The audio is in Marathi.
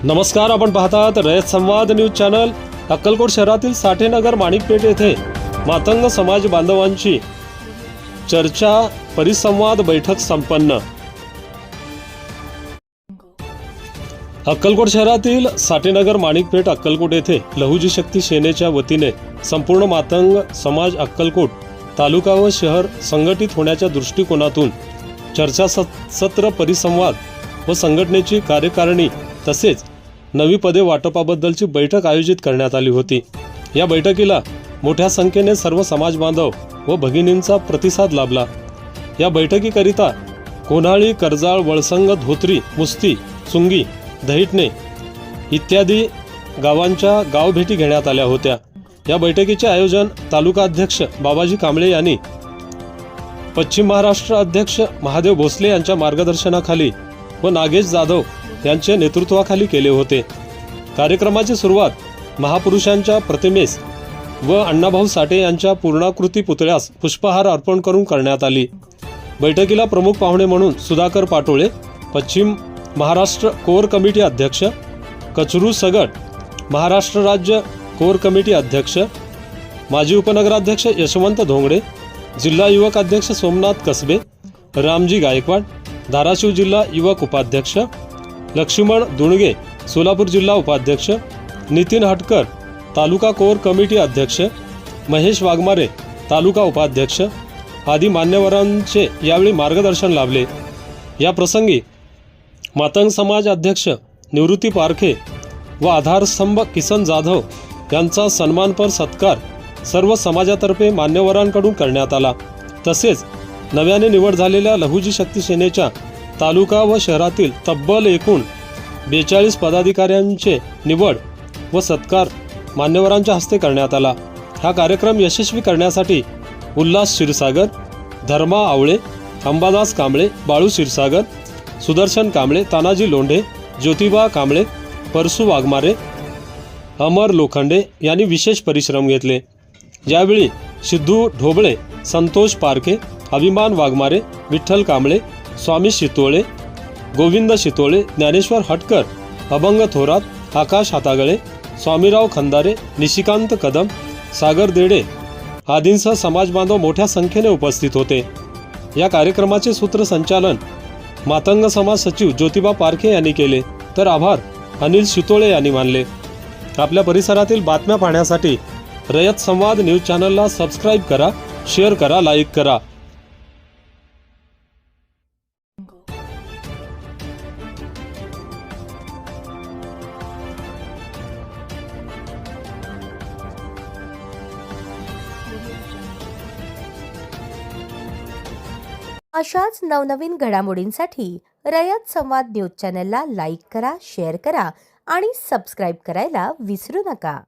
नमस्कार, आपण पाहतात रयत संवाद न्यूज चॅनल। अक्कलकोट शहरातील साठेनगर माणिकपेठ येथे मातंग समाज बांधवांची चर्चा परिसंवाद बैठक संपन्न। अक्कलकोट शहरातील साठेनगर माणिकपेठ अक्कलकोट येथे लहुजी शक्ती सेनेच्या वतीने संपूर्ण मातंग समाज अक्कलकोट तालुका व शहर संघटित होण्याच्या दृष्टिकोनातून चर्चा सत्र परिसंवाद व संघटनेची कार्यकारिणी तसेच नवी पदे वाटपाबद्दलची बैठक आयोजित करण्यात आली होती। या बैठकीला मोठ्या संख्येने सर्व समाज बांधव व भगिनींचा प्रतिसाद लाभला। या बैठकीकरिता कोन्हाळी, कर्जाळ, वळसंग, धोत्री, मुस्ती, चुंगी, दहिटणे इत्यादी गावांच्या गावभेटी घेण्यात आल्या होत्या। या बैठकीचे आयोजन तालुका अध्यक्ष बाबाजी कांबळे यांनी, पश्चिम महाराष्ट्र अध्यक्ष महादेव भोसले यांच्या मार्गदर्शनाखाली व नागेश जाधव यांच्या नेतृत्वाखाली केले होते। कार्यक्रमाची सुरुवात महापुरुषांच्या प्रतिमेस व अण्णाभाऊ साठे यांच्या पूर्णाकृती पुतळ्यास पुष्पहार अर्पण करून करण्यात आली। बैठकीला प्रमुख पाहुणे म्हणून सुधाकर पाटोळे, पश्चिम महाराष्ट्र कोर कमिटी अध्यक्ष, कचरू सगट महाराष्ट्र राज्य कोर कमिटी अध्यक्ष, माजी उपनगराध्यक्ष यशवंत धोंगडे, जिल्हा युवक अध्यक्ष सोमनाथ कसबे, रामजी गायकवाड, धाराशिव जिल्हा युवक उपाध्यक्ष, लक्ष्मण दुणगे सोलापूर जिल्हा उपाध्यक्ष, नितीन हटकर तालुका कोर कमिटी अध्यक्ष, महेश वाघमारे तालुका उपाध्यक्ष आदी मान्यवरांचे यावेळी मार्गदर्शन लाभले। या प्रसंगी मातंग समाज अध्यक्ष निवृत्ती पारखे व आधारस्तंभ किसन जाधव यांचा सन्मानपर सत्कार सर्व समाजातर्फे मान्यवरांकडून करण्यात आला। तसेच नव्याने निवड झालेल्या लहुजी शक्ती सेनेच्या तालुका व शहरातील तब्बल एकूण 42 पदाधिकाऱ्यांचे निवड व सत्कार मान्यवरांच्या हस्ते करण्यात आला। हा कार्यक्रम यशस्वी करण्यासाठी उल्हास क्षीरसागर, धर्मा आवळे, अंबादास कांबळे, बाळू क्षीरसागर, सुदर्शन कांबळे, तानाजी लोंढे, ज्योतिबा कांबळे, परसू वाघमारे, अमर लोखंडे यांनी विशेष परिश्रम घेतले। यावेळी सिद्धू ढोबळे, संतोष पारखे, अभिमान वाघमारे, विठ्ठल कांबळे, स्वामी शितोळे, गोविंद शितोळे, ज्ञानेश्वर हटकर, अभंग थोरात, आकाश हातागळे, स्वामीराव खंदारे, निशिकांत कदम, सागर देडे आदींसह समाज बांधव मोठ्या संख्येने उपस्थित होते। या कार्यक्रमाचे सूत्रसंचालन मातंग समाज सचिव ज्योतिबा पारखे यांनी केले, तर आभार अनिल शितोळे यांनी मानले। आपल्या परिसरातील बातम्या पाहण्यासाठी रयत संवाद न्यूज चॅनलला सबस्क्राईब करा, शेअर करा, लाईक करा। अशाच नवनवीन घडामोडींसाठी रयत संवाद न्यूज चॅनलला लाईक करा, शेअर करा आणि सबस्क्राईब करायला विसरू नका।